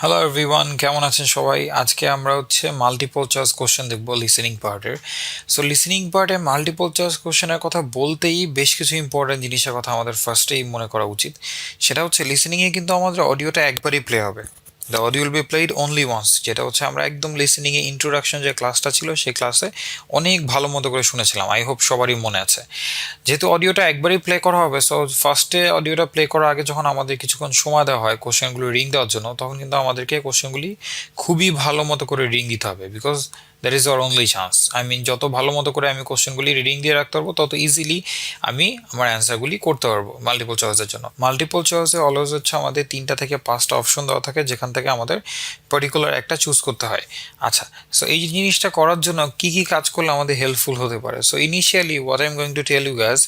Hello everyone, কেমন আছেন সবাই? আজকে আমরা মাল্টিপল চয়েস কোশ্চেন দেখব লিসেনিং পার্টের। সো লিসেনিং পার্টে মাল্টিপল চয়েস কোশ্চেনের কথা বলতেই বেশ কিছু ইম্পর্টেন্ট জিনিসের কথা আমাদের ফার্স্টেই মনে করা উচিত। সেটা লিসেনিংয়ে কিন্তু আমাদের অডিওটা একবারই প্লে হবে। The audio will be played only once, যেটা আমরা একদম লিসেনিংয়ে ইন্ট্রোডাকশন যে ক্লাসটা ছিল সেই ক্লাসে অনেক ভালো মতো করে শুনেছিলাম। আই হোপ সবারই মনে আছে। যেহেতু অডিওটা একবারই প্লে করা হবে, সো ফার্স্টে অডিওটা প্লে করার আগে যখন আমাদের কিছুক্ষণ সময় দেওয়া হয় কোশ্চেনগুলো রিং দেওয়ার জন্য, তখন কিন্তু আমাদেরকে কোশ্চেনগুলি খুবই ভালো মতো করে রিং দিতে হবে, because that is our only chance. I mean, যত ভালো মতো করে আমি কোশ্চেনগুলি রিডিং দিয়ে রাখতে পারবো, তত ইজিলি আমি আমার অ্যান্সারগুলি করতে পারবো মাল্টিপল চয়েসের জন্য। মাল্টিপল চয়েসে অলওয়েজ আমাদের 3টা থেকে 5টা অপশন দেওয়া থাকে, যেখান থেকে আমাদের পার্টিকুলার একটা চুজ করতে হয়। আচ্ছা, সো এই জিনিসটা করার জন্য কি কি কাজ করলে আমাদের হেল্পফুল হতে পারে? So initially what I am going to tell you guys,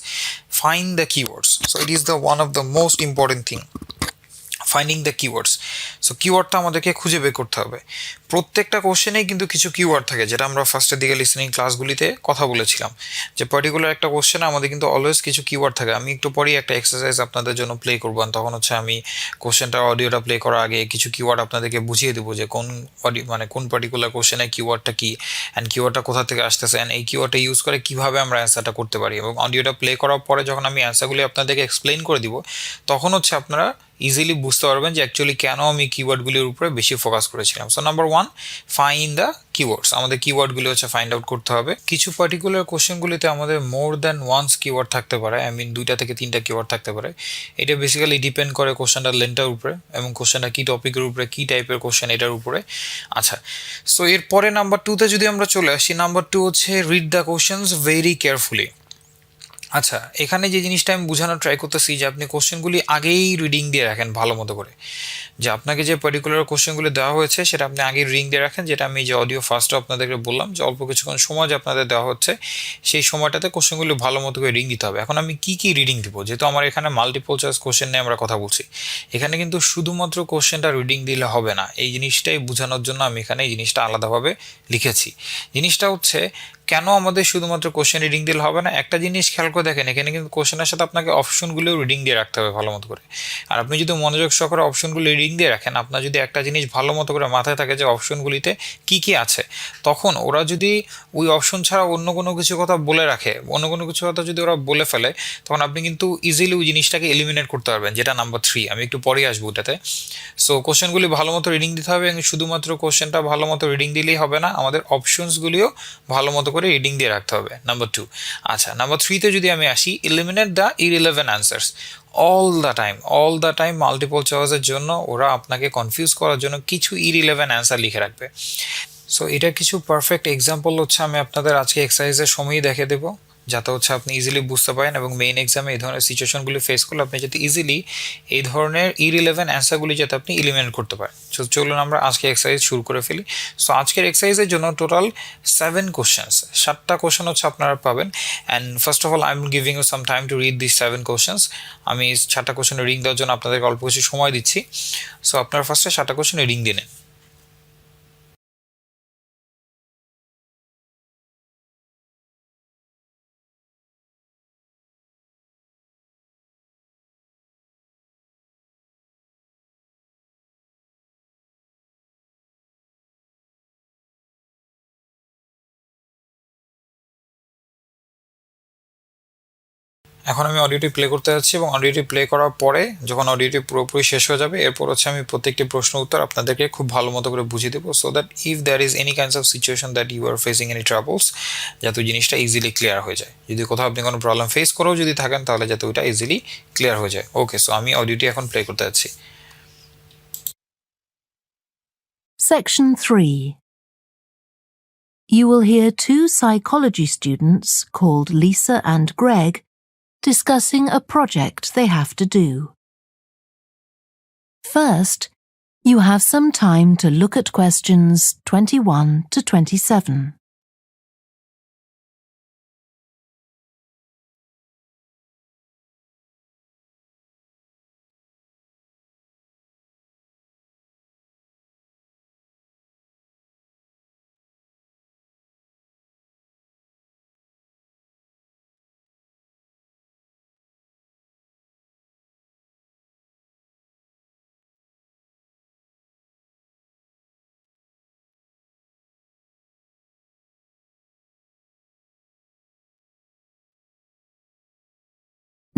find the keywords. So it is the one of the most important thing, finding the keywords. So কিওয়ার্ডটা আমাদেরকে খুঁজে বের করতে হবে। প্রত্যেকটা কোশ্চেনেই কিন্তু কিছু কিওয়ার্ড থাকে, যেটা আমরা ফার্স্টের দিকে লিসেনিং ক্লাসগুলিতে কথা বলেছিলাম, যে পার্টিকুলার একটা কোশ্চেনে আমাদের কিন্তু অলওয়েজ কিছু কিওয়ার্ড থাকে। আমি একটু পরেই একটা এক্সারসাইজ আপনাদের জন্য প্লে করবো, তখন আমি কোশ্চেনটা অডিওটা প্লে করার আগে কিছু কিওয়ার্ড আপনাদেরকে বুঝিয়ে দেবো যে কোন অডিও মানে কোন পার্টিকুলার কোশ্চেনে কিওয়ার্ডটা কী, অ্যান্ড কিওয়ার্ডটা কোথা থেকে আসতেছে, অ্যান্ড এই কিওয়ার্ডটা ইউজ করে কীভাবে আমরা অ্যান্সারটা করতে পারি। এবং অডিওটা প্লে করার পরে যখন আমি অ্যান্সারগুলি আপনাদেরকে এক্সপ্লেইন করে দিব, তখন আপনারা ইজিলি বুঝতে পারবেন যে অ্যাকচুয়ালি কেন আমি কিওয়ার্ডগুলির উপরে বেশি ফোকাস করেছিলাম। So number 1, find the keywords. আমাদের কিওয়ার্ডগুলি ফাইন্ড আউট করতে হবে। কিছু পার্টিকুলার কোশ্চেনগুলিতে আমাদের মোর দ্যান ওয়ান্স কিওয়ার্ড থাকতে পারে, আই মিন 2টা থেকে 3টা কিওয়ার্ড থাকতে পারে। এটা বেসিক্যালি ডিপেন্ড করে কোশ্চেনটার লেন্থটার উপরে এবং কোশ্চেনটা কী টপিকের উপরে, কী টাইপের কোশ্চেন এটার উপরে। আচ্ছা, সো এরপরে নাম্বার 2তে যদি আমরা চলে আসি, number 2 read the questions very carefully. আচ্ছা, এখানে যে জিনিসটা আমি বোঝানোর ট্রাই করতেছি, যে আপনি কোশ্চেনগুলি আগেই রিডিং দিয়ে রাখেন ভালো মতো করে। যে আপনাকে যে পার্টিকুলার কোশ্চেনগুলো দেওয়া হয়েছে সেটা আপনি আগে রিডিং দিয়ে রাখেন, যেটা আমি যে অডিও ফার্স্টে আপনাদেরকে বললাম, যে অল্প কিছুক্ষণ সময় যে আপনাদের দেওয়া হচ্ছে সেই সময়টাতে কোশ্চেনগুলো ভালো মতো করে রিডিং দিতে হবে। এখন আমি কি কি রিডিং দিব, যেহেতু আমার এখানে মাল্টিপল চয়েস কোশ্চেন নিয়ে আমরা কথা বলছি, এখানে কিন্তু শুধুমাত্র কোশ্চেনটা রিডিং দিলে হবে না। এই জিনিসটাই বোঝানোর জন্য আমি এখানে এই জিনিসটা আলাদাভাবে লিখেছি। জিনিসটা কেন আমাদের শুধুমাত্র কোশ্চেন রিডিং দিলে হবে না, একটা জিনিস খেয়াল করে দেখেন, এখানে কিন্তু কোশ্চেনের সাথে আপনাকে অপশনগুলোও রিডিং দিয়ে রাখতে হবে ভালো মতো করে। আর আপনি যদি মনোযোগ সহকারে অপশনগুলো রিডিং দিয়ে রাখেন, আপনার যদি একটা জিনিস ভালো মতো করে মাথায় থাকে যে অপশনগুলিতে কি কি আছে, তখন ওরা যদি ওই অপশন ছাড়া অন্য কোনো কিছু কথা বলে রাখে, অন্য কোনো কিছু কথা যদি ওরা বলে ফেলে, তখন আপনি কিন্তু ইজিলি ওই জিনিসটাকে এলিমিনেট করতে পারবেন, যেটা নাম্বার 3। আমি একটু পরেই আসবো ওটাতে। সো কোশ্চেনগুলি ভালো মতো রিডিং দিতে হবে, এবং শুধুমাত্র কোশ্চেনটা ভালো মতো রিডিং দিলেই হবে না, আমাদের অপশনসগুলিও ভালো মতো করে রিডিং দিয়ে রাখতে হবে, নাম্বার 2। আচ্ছা, নাম্বার 3তে যদি আমি আসি, eliminate the irrelevant answers. All the time multiple চয়েসের জন্য ওরা আপনাকে কনফিউজ করার জন্য কিছু ইররিলেভেন্ট অ্যান্সার লিখে রাখবে। সো এটা কিছু পারফেক্ট এক্সাম্পল আমি আপনাদের আজকে এক্সারসাইজের সময়ই দেখে দেবো, যাতে আপনি ইজিলি বুঝতে পারেন, এবং মেইন এক্সামে এই ধরনের সিচুয়েশনগুলি ফেস করলে আপনি যাতে ইজিলি এই ধরনের ইররিলেভেন্ট অ্যান্সারগুলি যাতে আপনি এলিমিনেট করতে পারেন। সো চলুন আমরা আজকে এক্সারসাইজ শুরু করে ফেলি। সো আজকের এক্সারসাইজের জন্য টোটাল 7 কোশ্চেন্স, 7টা কোশ্চেন আপনারা পাবেন। And first of all I am giving you some time to read this 7 questions. আমি 7টা কোশ্চেন রিডিং দেওয়ার জন্য আপনাদেরকে অল্প কিছু সময় দিচ্ছি। সো আপনারা ফার্স্টে 7টা কোশ্চেন রিডিং দিন। এখন আমি অডিওটি প্লে করতে যাচ্ছি, এবং অডিওটি প্লে করার পরে যখন অডিওটি পুরোপুরি শেষ হয়ে যাবে, এরপর আমি প্রত্যেকটি প্রশ্ন উত্তর আপনাদেরকে খুব ভালো মতো করে বুঝিয়ে দেবো, so that if there is any kinds of situation that you are facing any troubles, যাতে জিনিসটা ইজিলি ক্লিয়ার হয়ে যায়। যদি কোথাও আপনি কোনো প্রবলেম ফেস করেও যদি থাকেন, তাহলে যাতে ওইটা ইজিলি ক্লিয়ার হয়ে যায়। ওকে, সো আমি অডিওটি এখন প্লে করতে যাচ্ছি। Section 3. You will hear 2 psychology students called Lisa and Greg discussing a project they have to do. First, you have some time to look at questions 21 to 27.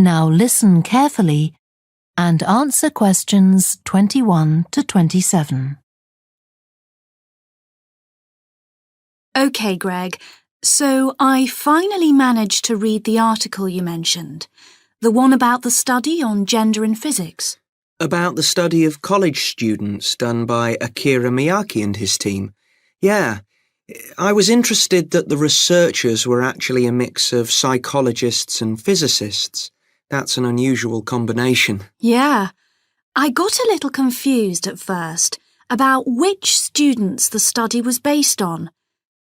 Now listen carefully and answer questions 21 to 27. OK, Greg. So I finally managed to read the article you mentioned, the one about the study on gender in physics. About the study of college students done by Akira Miyake and his team. Yeah, I was interested that the researchers were actually a mix of psychologists and physicists. That's an unusual combination. Yeah. I got a little confused at first about which students the study was based on.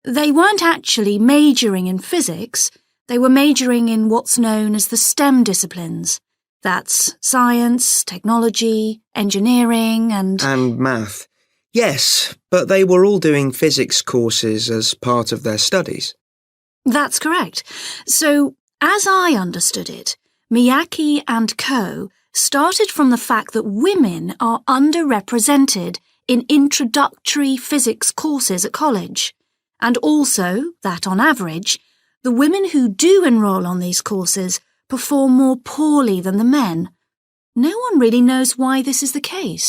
They weren't actually majoring in physics. They were majoring in what's known as the STEM disciplines. That's science, technology, engineering And math. Yes, but they were all doing physics courses as part of their studies. That's correct. So, as I understood it, Miyake and co. started from the fact that women are underrepresented in introductory physics courses at college, and also that, on average, the women who do enroll on these courses perform more poorly than the men. No one really knows why this is the case.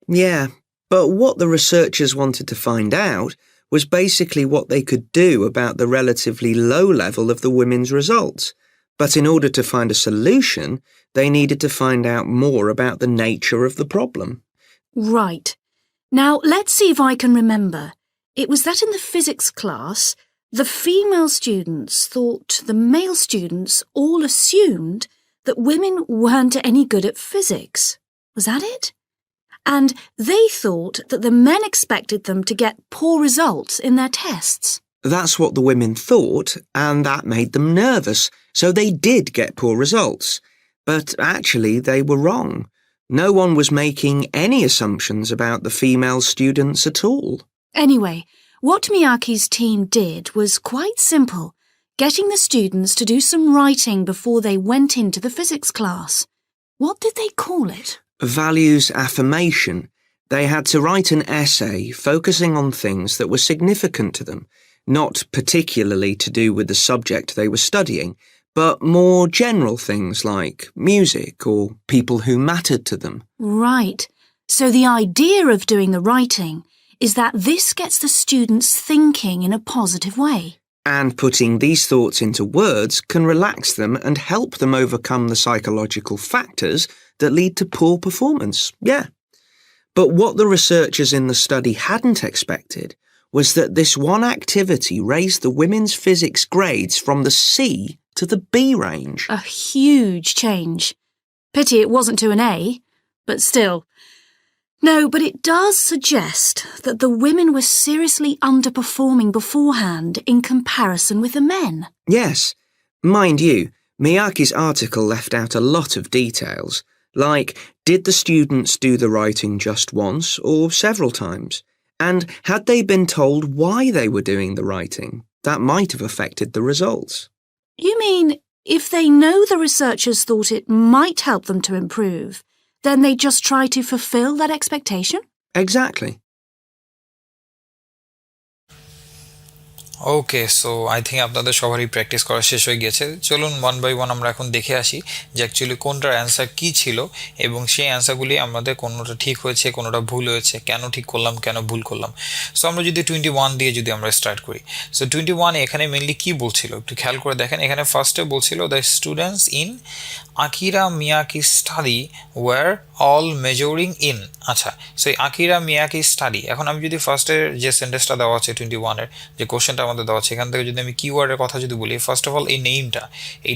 Yeah, but what the researchers wanted to find out was basically what they could do about the relatively low level of the women's results. But in order to find a solution, they needed to find out more about the nature of the problem. Right. Now, let's see if I can remember. It was that in the physics class, the female students thought the male students all assumed that women weren't any good at physics. Was that it? And they thought that the men expected them to get poor results in their tests. That's what the women thought, and that made them nervous, so they did get poor results. But actually, they were wrong. No one was making any assumptions about the female students at all. Anyway, what Miyake's team did was quite simple, getting the students to do some writing before they went into the physics class. What did they call it? Values affirmation. They had to write an essay focusing on things that were significant to them, not particularly to do with the subject they were studying, but more general things like music or people who mattered to them. Right. So the idea of doing the writing is that this gets the students thinking in a positive way. And putting these thoughts into words can relax them and help them overcome the psychological factors that lead to poor performance. Yeah. But what the researchers in the study hadn't expected was that this one activity raised the women's physics grades from the C to the B range. A huge change. Pity it wasn't to an A, but still. No, but it does suggest that the women were seriously underperforming beforehand in comparison with the men. Yes. Mind you, Miyake's article left out a lot of details, like did the students do the writing just once or several times? And had they been told why they were doing the writing? That might have affected the results. You mean if they know the researchers thought it might help them to improve, then they just try to fulfill that expectation? Exactly. Okay, so I think আপনাদের সবারই practice করা শেষ হয়ে গেছে। চলুন one by one আমরা এখন দেখে আসি যে অ্যাকচুয়ালি কোনটার অ্যান্সার কী ছিল এবং সেই অ্যান্সারগুলি আমাদের কোনোটা ঠিক হয়েছে, কোনোটা ভুল হয়েছে, কেন ঠিক করলাম, কেন ভুল করলাম। সো আমরা যদি 21 দিয়ে যদি আমরা স্টার্ট করি, সো 21 এখানে মেনলি কী বলছিল একটু খেয়াল করে দেখেন। এখানে ফার্স্টে বলছিল the students in Akira Miyake study were all majoring in. আচ্ছা, সো এই আকিরা মিয়াকি স্টাডি, এখন আমি যদি ফার্স্টের যে সেন্টেন্সটা দেওয়া আছে 21-এর যে কোশ্চেনটা আমাদের দেওয়া আছে, এখান থেকে যদি আমি কিওয়ার্ডের কথা যদি বলি, ফার্স্ট অফ অল এই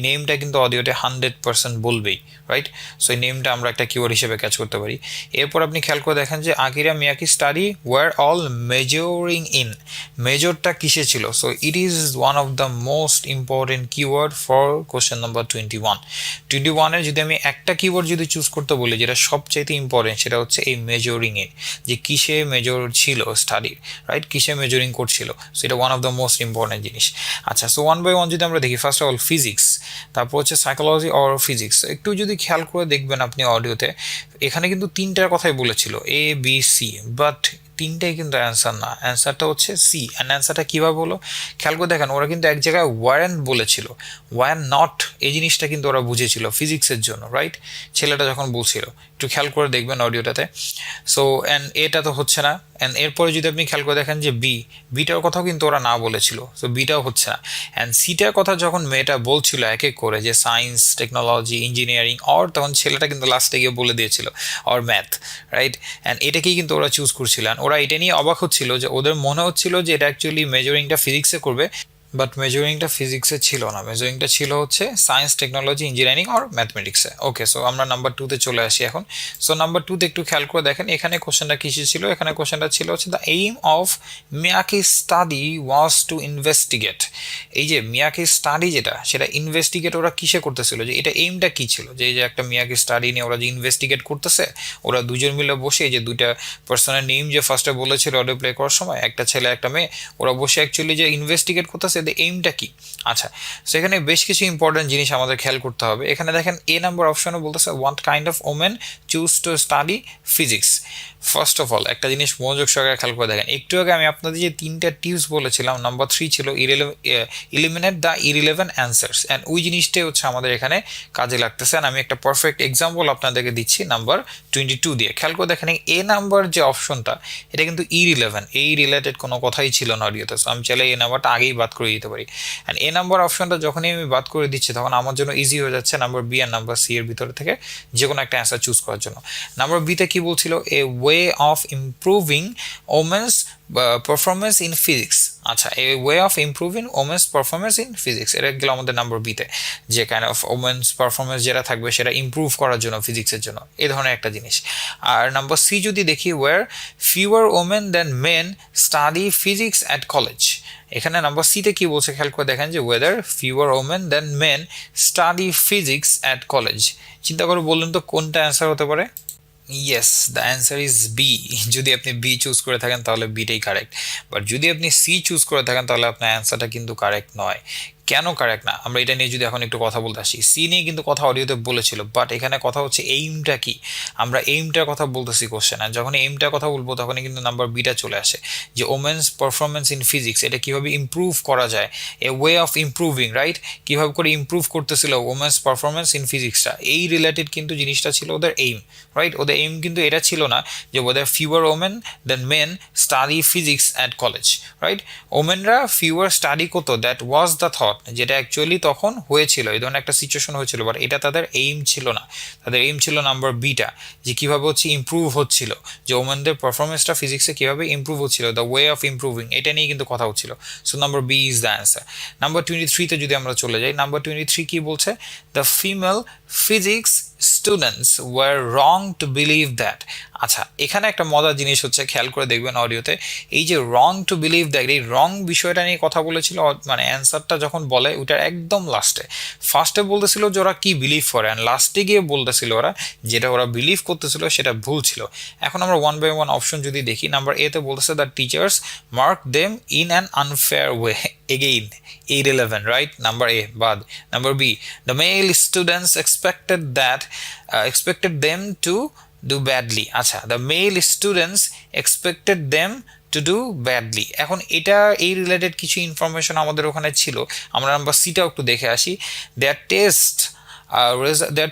নেমটা কিন্তু অডিওতে 100% বলবেই, রাইট? সো এই নেমটা আমরা একটা কিওয়ার্ড হিসেবে ক্যাচ করতে পারি। এরপর আপনি খেয়াল করে দেখেন যে Akira Miyake study were all majoring in, মেজরটা কিসে ছিল? So it is one of the most important keyword for question number 21-এর যদি আমি একটা কিওয়ার্ড যদি চুজ করতে বলি যেটা সবচাইতে ইম্পর্টেন্ট, সেটা হচ্ছে এই মেজরিংয়ে, যে কিসে মেজর ছিল স্টাডির, রাইট? কিসে মেজরিং করছিল, সো এটা one of the most important জিনিস। আচ্ছা, সো ওয়ান বাই ওয়ান যদি আমরা দেখি, ফার্স্ট অফ অল ফিজিক্স, তারপর হচ্ছে সাইকোলজি অর ফিজিক্স। একটু যদি খেয়াল করে দেখবেন আপনি অডিওতে, এখানে কিন্তু তিনটার কথাই বলেছিল, এ বি সি, বাট তিনটাই কিন্তু অ্যান্সার না, অ্যান্সারটা হচ্ছে সি। অ্যান্ড অ্যান্সারটা কীভাবে হলো খেয়াল করে দেখেন, ওরা কিন্তু এক জায়গায় ওয়ারেন্ট বলেছিল, ওয়ার নট এই জিনিসটা কিন্তু ওরা বুঝেছিল ফিজিক্সের জন্য, রাইট? ছেলেটা যখন বলছিল, একটু খেয়াল করে দেখবেন অডিওটাতে। সো অ্যান্ড এটা তো হচ্ছে না, অ্যান্ড এরপরে যদি আপনি খেয়াল করে দেখেন যে বিটার কথাও কিন্তু ওরা না বলেছিল, সো বিটাও হচ্ছে না। অ্যান্ড সিটার কথা যখন মেয়েটা বলছিল এক এক করে যে সায়েন্স, টেকনোলজি, ইঞ্জিনিয়ারিং, অর তখন ছেলেটা কিন্তু লাস্টে গিয়ে বলে দিয়েছিল অর ম্যাথ, রাইট? অ্যান্ড এটাকেই কিন্তু ওরা চুজ করছিল। ওরা এটা নিয়ে অবাক হচ্ছিল যে ওদের মনে হচ্ছিল যে এটা অ্যাকচুয়ালি মেজরিংটা ফিজিক্সে করবে, বাট মেজরিংটা ফিজিক্সে ছিল না, মেজরিংটা ছিল হচ্ছে সায়েন্স, টেকনোলজি, ইঞ্জিনিয়ারিং আর ম্যাথমেটিক্সে। ওকে, সো আমরা নাম্বার 2-তে চলে আসি এখন। সো নাম্বার 2-তে একটু খেয়াল করে দেখেন, এখানে কোশ্চেনটা কিসে ছিল? এখানে কোশ্চেনটা ছিল হচ্ছে the aim of Miyake study was to investigate. এই যে মিয়াকি স্টাডি যেটা, সেটা ইনভেস্টিগেট ওরা কিসে করতেছিল, যে এটা এইমটা কি ছিল, যে এই যে একটা মিয়াকি স্টাডি নিয়ে ওরা যে ইনভেস্টিগেট করতেছে, ওরা দুজন মিলে বসে, এই যে দুইটা পার্সনের নেম যে ফার্স্টে বলেছিল অডিও প্লে করার সময়, একটা ছেলে একটা মেয়ে, ওরা বসে অ্যাকচুয়ালি যে ইনভেস্টিগেট করতেছে, এইমটা কি? আচ্ছা, সো এখানে বেশ কিছু ইম্পর্টেন্ট জিনিস আমাদের খেয়াল করতে হবে। এখানে দেখেন এ নাম্বার অপশনে বলতেছে what kind of women choose to study physics. First of all একটা জিনিস মনোযোগ সহকারে খেয়াল করে দেখেন, একটু আগে আমি আপনাদের যে তিনটা টিপস বলেছিলাম, নাম্বার 3 ছিল eliminate the irrelevant answers, and ওই জিনিসটাই হচ্ছে আমাদের এখানে কাজে লাগতেছে। আমি একটা পারফেক্ট এক্সাম্পল আপনাদেরকে দিচ্ছি নাম্বার 22 দিয়ে। খেয়াল করে দেখেন এ নাম্বার যে অপশনটা, এটা কিন্তু ইরিলেভেন্ট, এই রিলেটেড কোনো কথাই ছিল না অডিওতে, সো আমি চাইলে এই নাম্বারটা আগেই বাদ করে দিতে পারি। অ্যান্ড এ নাম্বার অপশনটা যখনই আমি বাদ করে দিচ্ছি, তখন আমার জন্য ইজি হয়ে যাচ্ছে নাম্বার বি আর নাম্বার সি এর ভিতরে থেকে যে কোনো একটা অ্যান্সার চুজ করার জন্য। নাম্বার বিতে কি বলছিল? A way of improving women's performance in physics. আচ্ছা, a way of improving women's performance in physics, এটা গেল আমাদের নাম্বার বিতে, যে কাইন্ড অফ ওমেন্স পারফরমেন্স যেটা থাকবে সেটা ইমপ্রুভ করার জন্য ফিজিক্সের জন্য, এই ধরনের একটা জিনিস। আর নাম্বার সি যদি দেখি, were fewer women than men study physics at college. এখানে নাম্বার সিতে কি বলছে খেয়াল করে দেখেন, যে whether fewer women than men study physics at college. চিন্তা করে বললেন তো কোনটা অ্যান্সার হতে পারে? Yes, the answer is B. যদি আপনি বি চুজ করে থাকেন তাহলে বিটাই কারেক্ট, বাট যদি আপনি সি চুজ করে থাকেন তাহলে আপনার অ্যান্সারটা কিন্তু কারেক্ট নয়। কেন কারেক্ট না, আমরা এটা নিয়ে যদি এখন একটু কথা বলতে আসি। সি নিয়ে কিন্তু কথা অডিওতে বলেছিল, বাট এখানে কথা হচ্ছে এইমটা কি, আমরা এইমটার কথা বলতেছি কোশ্চেন। আর যখন এইমটার কথা বলবো তখনই কিন্তু নাম্বার বিটা চলে আসে, যে ওমেন্স পারফরমেন্স ইন ফিজিক্স, এটা কীভাবে ইমপ্রুভ করা যায়, এ ওয়ে অফ ইমপ্রুভিং, রাইট? কীভাবে করে ইমপ্রুভ করতেছিল ওমেন্স পারফরমেন্স ইন ফিজিক্সটা, এই রিলেটেড কিন্তু জিনিসটা ছিল ওদের এইম, রাইট? ওদের এইম কিন্তু এটা ছিল না যে ওদের fewer women than men study physics at college, right? ওমেনরা ফিউয়ার স্টাডি করতো, দ্যাট ওয়াজ দ্য থট, যেটা অ্যাকচুয়ালি তখন হয়েছিল, এই ধরনের একটা সিচুয়েশন হয়েছিল, বাট এটা তাদের এইম ছিল না। তাদের এইম ছিল নাম্বার বিটা, যে কীভাবে হচ্ছে ইমপ্রুভ হচ্ছিল, যে ওমেনদের পারফরমেন্সটা ফিজিক্সে কীভাবে ইমপ্রুভ হচ্ছিল, দ্য ওয়ে অফ ইমপ্রুভিং, এটা নিয়ে কিন্তু কথা হচ্ছিল। So number B is the answer. Number 23-তে যদি আমরা চলে যাই, নাম্বার 23 কি বলছে? The female physics students were wrong to believe that. আচ্ছা, এখানে একটা মজার জিনিস হচ্ছে, খেয়াল করে দেখবেন অডিওতে, এই যে রং টু বিলিভ দ্যাট, এই রং বিষয়টা নিয়ে কথা বলেছিল, মানে অ্যান্সারটা যখন বলে ওইটার একদম লাস্টে। ফার্স্টে বলতেছিল যে ওরা কি বিলিভ করে, অ্যান্ড লাস্টে গিয়ে বলতেছিল ওরা যেটা ওরা বিলিভ করতেছিল সেটা ভুল ছিল। এখন আমরা 1 by 1 অপশন যদি দেখি, নাম্বার এতে বলতেছে the teachers mark them in an unfair way, again irrelevant, right? Number A bad. Number B, the male students expected them to do badly. আচ্ছা, the male students expected them to do badly. এখন এটা এই related কিছু information আমাদের ওখানে ছিল, আমরা number সিটাও একটু দেখে আসি। their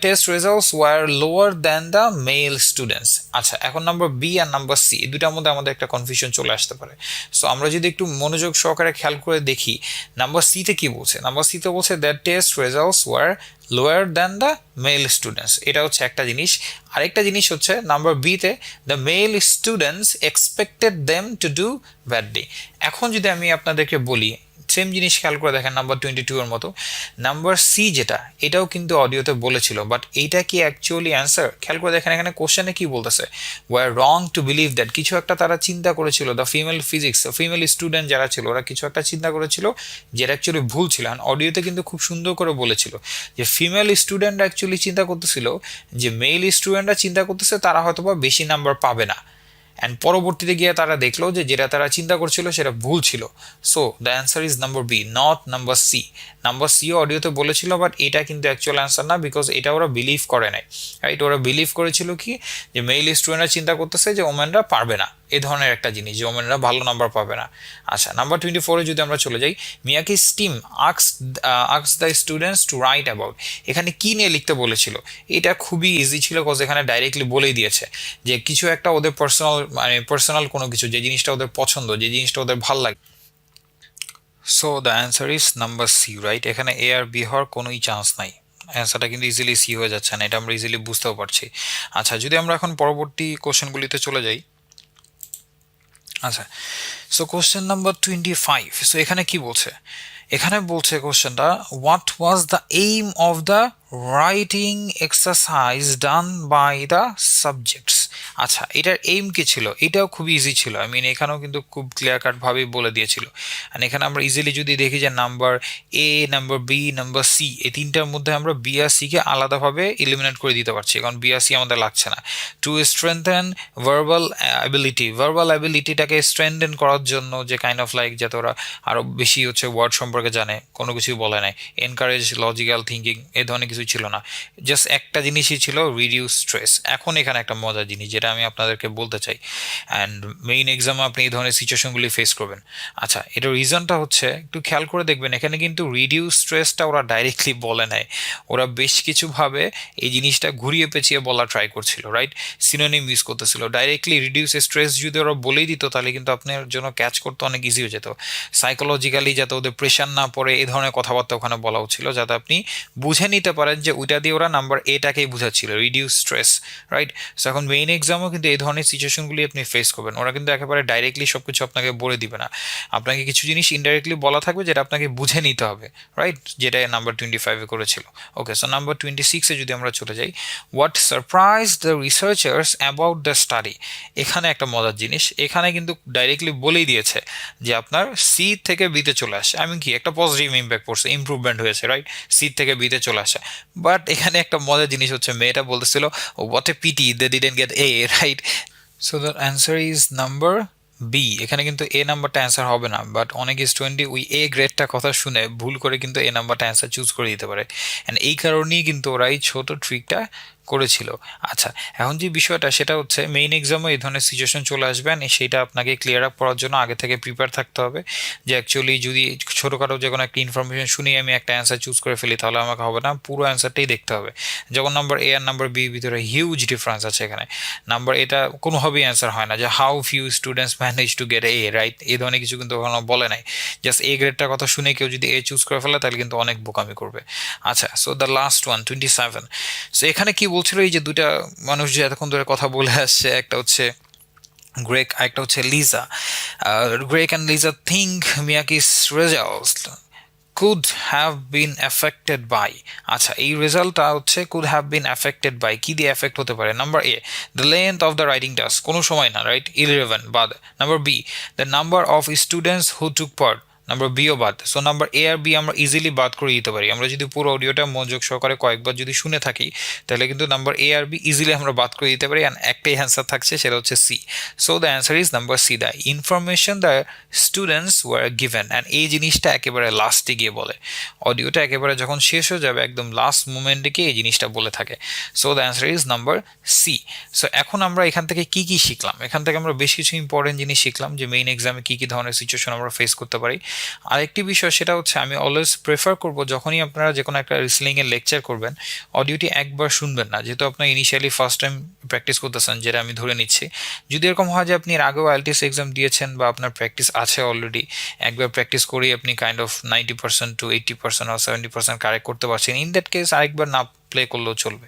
test results were lower than the male students. আচ্ছা, এখন নাম্বার বি আর নাম্বার সি, এই দুটার মধ্যে আমাদের একটা কনফিউশন চলে আসতে পারে। সো আমরা যদি একটু মনোযোগ সহকারে খেয়াল করে দেখি, নাম্বার সিতে কি বলছে? নাম্বার সিতে বলছে their test results were lower than the male students, এটা হচ্ছে একটা জিনিস। আরেকটা জিনিস হচ্ছে নাম্বার বিতে the male students expected them to do badly। এখন যদি আমি আপনাদেরকে বলি, সেম জিনিস খেয়াল করে দেখেন নাম্বার 22 এর মতো, নাম্বার সি যেটা, এটাও কিন্তু অডিওতে বলেছিল, বাট এইটা কি অ্যাকচুয়ালি অ্যান্সার? খেয়াল করে দেখেন এখানে কোশ্চেনে কি বলতেছে, were wrong to believe that, কিছু একটা তারা চিন্তা করেছিল, the female physics, female student যারা ছিল ওরা কিছু একটা চিন্তা করেছিল যেটা অ্যাকচুয়ালি ভুল ছিল। আর অডিওতে কিন্তু খুব সুন্দর করে বলেছিল যে ফিমেল স্টুডেন্ট অ্যাকচুয়ালি চিন্তা করতেছিল যে মেল স্টুডেন্টরা চিন্তা করতেছে তারা হয়তো বা বেশি নাম্বার পাবে না, অ্যান্ড পরবর্তীতে গিয়ে তারা দেখলো যে যেটা তারা চিন্তা করছিল সেটা ভুল ছিল। So the answer is number B, not number C. Number সিও অডিওতে বলেছিল, বাট এটা কিন্তু অ্যাকচুয়াল অ্যান্সার না, বিকজ এটা ওরা বিলিভ করে নাই, রাইট? ওরা বিলিভ করেছিল কি, যে মেল স্টুডেন্টরা চিন্তা করতেছে যে ওমেনরা পারবে না, এই ধরনের একটা জিনিস যে ওমেনরা ভালো নাম্বার পাবে না। আচ্ছা, নাম্বার 24-এ যদি আমরা চলে যাই, Miyake's team asks the students to write about, এখানে কি নিয়ে লিখতে বলেছিল? এটা খুবই ইজি ছিল, কজ এখানে ডাইরেক্টলি বলেই দিয়েছে যে কিছু একটা ওদের পার্সোনাল কোনো কিছু, যে জিনিসটা ওদের পছন্দ, যে জিনিসটা ওদের ভাল লাগে। So the answer is number C, right? এখানে এ আর বি হওয়ার কোনোই চান্স নাই, অ্যান্সারটা কিন্তু ইজিলি সি হয়ে যাচ্ছে না, এটা আমরা ইজিলি বুঝতেও পারছি। আচ্ছা, যদি আমরা এখন পরবর্তী কোশ্চেনগুলিতে চলে যাই। আচ্ছা, সো কোশ্চেন নাম্বার 25। সো এখানে কি বলছে? এখানে বলছে কোশ্চেনটা, what was the aim of the writing exercise done by the subjects. আচ্ছা, এটার এইম কি ছিল? এটাও খুব ইজি ছিল, আই মিন এখানেও কিন্তু খুব ক্লিয়ার কাটভাবেই বলে দিয়েছিল। আর এখানে আমরা ইজিলি যদি দেখি যে number A, number B, number C, এই তিনটার মধ্যে আমরা বি আর সিকে আলাদাভাবে ইলিমিনেট করে দিতে পারছি, কারণ বি আর সি আমাদের লাগছে না। টু স্ট্রেংথেন ভার্বাল অ্যাবিলিটিটাকে স্ট্রেংথেন করার জন্য, যে কাইন্ড অফ লাইক যাতে ওরা আরও বেশি হচ্ছে ওয়ার্ড সম্পর্কে জানে, কোনো কিছুই বলে নাই। এনকারেজ লজিক্যাল থিঙ্কিং, এই ধরনের কিছু ছিল না, জাস্ট একটা জিনিসই ছিল, রিডিউস স্ট্রেস। এখন এখানে একটা মজার জিনিস যেটা আমি আপনাদেরকে বলতে চাই, অ্যান্ড মেইন এক্সামে আপনি এই ধরনের সিচুয়েশনগুলি ফেস করবেন। আচ্ছা, এটার রিজনটা হচ্ছে, একটু খেয়াল করে দেখবেন, এখানে কিন্তু রিডিউস স্ট্রেসটা ওরা ডাইরেক্টলি বলে নেয়, ওরা বেশ কিছুভাবে এই জিনিসটা ঘুরিয়ে পেঁচিয়ে বলা ট্রাই করছিল, রাইট? সিনোনিম ইউজ করতেছিল। ডাইরেক্টলি রিডিউস স্ট্রেস যদি ওরা বলেই দিত, তাহলে কিন্তু আপনার জন্য ক্যাচ করতে অনেক ইজি হয়ে যেত। সাইকোলজিক্যালি যাতে ওদের প্রেশার না পড়ে, এই ধরনের কথাবার্তা ওখানে বলা হচ্ছিল, যাতে আপনি বুঝে নিতে পারেন যে ওইটা দিয়ে ওরা নাম্বার এটাকেই বুঝাচ্ছিল, রিডিউস স্ট্রেস, রাইট? সো এখন মেইন এক্সামও কিন্তু এই ধরনের সিচুয়েশনগুলি আপনি ফেস করবেন, ওরা কিন্তু একেবারে ডাইরেক্টলি সব কিছু আপনাকে বলে দিবে না, আপনাকে কিছু জিনিস ইনডাইরেক্টলি বলা থাকবে, যেটা আপনাকে বুঝে নিতে হবে, রাইট? যেটা নাম্বার 25-এ করেছিল। ওকে, সো নাম্বার 26-এ যদি আমরা চলে যাই, what surprise the researchers about the study. এখানে একটা মজার জিনিস, এখানে কিন্তু ডাইরেক্টলি বলেই দিয়েছে যে আপনার সি থেকে বিতে চলে আসে, আমি কি একটা পজিটিভ ইম্প্যাক্ট পড়ছে, ইমপ্রুভমেন্ট হয়েছে, রাইট? সি থেকে বিতে চলে আসে। বাট এখানে একটা মজার জিনিস হচ্ছে, মেয়েটা বলতেছিল what a pity they didn't get A, right? So the answer is number B. এখানে কিন্তু এ নাম্বারটা অ্যান্সার হবে না, বাট অনেক স্টুডেন্টই ওই এ গ্রেডটা কথা শুনে ভুল করে কিন্তু এ নাম্বারটা অ্যান্সার চুজ করে দিতে পারে, অ্যান্ড এই কারণেই কিন্তু ওরা এই ছোট ট্রিকটা করেছিল। আচ্ছা, এখন যে বিষয়টা সেটা হচ্ছে, মেইন এক্সামে এই ধরনের সিচুয়েশন চলে আসবেন, সেইটা আপনাকে ক্লিয়ার আপ করার জন্য আগে থেকে প্রিপেয়ার থাকতে হবে, যে অ্যাকচুয়ালি যদি ছোটোখাটো যে কোনো একটা ইনফরমেশন শুনি আমি একটা অ্যান্সার চুজ করে ফেলি, তাহলে আমাকে হবে না, পুরো অ্যান্সারটাই দেখতে হবে। যখন নাম্বার এ আর নাম্বার বির ভিতরে হিউজ ডিফারেন্স আছে, এখানে নাম্বার এটা কোনোভাবেই অ্যান্সার হয় না, যে how few students manage to get A, right? এই ধরনের কিছু কিন্তু ওখানে বলে নাই, জাস্ট এ গ্রেডটার কথা শুনে কেউ যদি এ চুজ করে ফেলে, তাহলে কিন্তু অনেক বোকামি করবে। আচ্ছা, so the last one 27। So এখানে কি বলছিল, এই যে দুটা মানুষ যে এতক্ষণ ধরে কথা বলে আসছে, একটা হচ্ছে গ্রেক, একটা হচ্ছে Lisa. Greg and Lisa think Miyake's results could have been affected by। আচ্ছা, এই রেজাল্টটা হচ্ছে could have been affected by, কি দিয়ে এফেক্ট হতে পারে? Number A, the length of the writing task, কোনো সময় না, রাইট? ইররিলেভেন্ট, বাদ। Number B, the number of students who took part, number বিও বাদ। সো নাম্বার এ আর বি আমরা ইজিলি বাদ করে দিতে পারি, আমরা যদি পুরো অডিওটা মনোযোগ সহকারে কয়েকবার যদি শুনে থাকি, তাহলে কিন্তু নাম্বার এ আর বি ইজিলি আমরা বাদ করে দিতে পারি, অ্যান্ড একটাই অ্যান্সার থাকছে, সেটা হচ্ছে C. So the answer is number C, the information the students were given. And এই জিনিসটা একেবারে লাস্টে গিয়ে বলে, অডিওটা একেবারে যখন শেষ হয়ে যাবে, একদম লাস্ট মোমেন্টে গিয়ে এই জিনিসটা বলে থাকে। So the answer is number C. So এখন আমরা এখান থেকে কি কি শিখলাম? এখান থেকে আমরা বেশ কিছু ইম্পর্টেন্ট জিনিস শিখলাম, যে মেইন এক্সামে কী কী ধরনের সিচুয়েশন আমরা ফেস করতে পারি। আরেকটি বিষয় সেটা হচ্ছে, আমি অলওয়েজ প্রেফার করব, যখনই আপনারা যে কোনো একটা রিসলিংয়ের লেকচার করবেন, অডিওটি একবার শুনবেন না, যেহেতু আপনার ইনিশিয়ালি ফার্স্ট টাইম প্র্যাকটিস করতেছেন, যেটা আমি ধরে নিচ্ছি। যদি এরকম হয় যে আপনি এর আগেও IELTS এক্সাম দিয়েছেন, বা আপনার প্র্যাকটিস আছে অলরেডি, একবার প্র্যাকটিস করেই আপনি kind of 90% to 80% or 70% correct করতে পারছেন, ইন দ্যাট কেস আরেকবার না প্লে করলেও চলবে।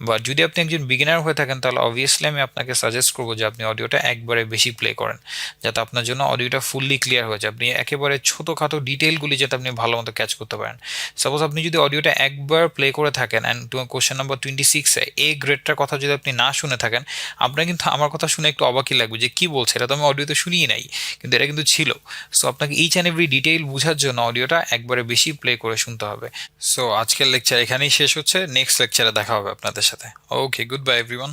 বা যদি আপনি একজন বিগিনার হয়ে থাকেন, তাহলে অবভিয়াসলি আমি আপনাকে সাজেস্ট করবো যে আপনি অডিওটা একবারে বেশি প্লে করেন, যাতে আপনার জন্য অডিওটা ফুললি ক্লিয়ার হয়ে যায়, আপনি একেবারে ছোটোখাটো ডিটেলগুলি যাতে আপনি ভালো মতো ক্যাচ করতে পারেন। সাপোজ আপনি যদি অডিওটা একবার প্লে করে থাকেন, অ্যান্ড কোশ্চেন নাম্বার 26-এ এ গ্রেডটার কথা যদি আপনি না শুনে থাকেন, আপনার কিন্তু আমার কথা শুনে একটু অবাকই লাগবে, যে কী বলছে, এটা তো আমি অডিওতে শুনিই নাই, কিন্তু এটা কিন্তু ছিল। সো আপনাকে ইচ অ্যান্ড এভরি ডিটেইল বোঝার জন্য অডিওটা একবারে বেশি প্লে করে শুনতে হবে। সো আজকের লেকচার এখানেই শেষ হচ্ছে, নেক্সট লেকচারে দেখা হবে আপনাদের সাথে। ওকে, গুড বাই এভরিওয়ান।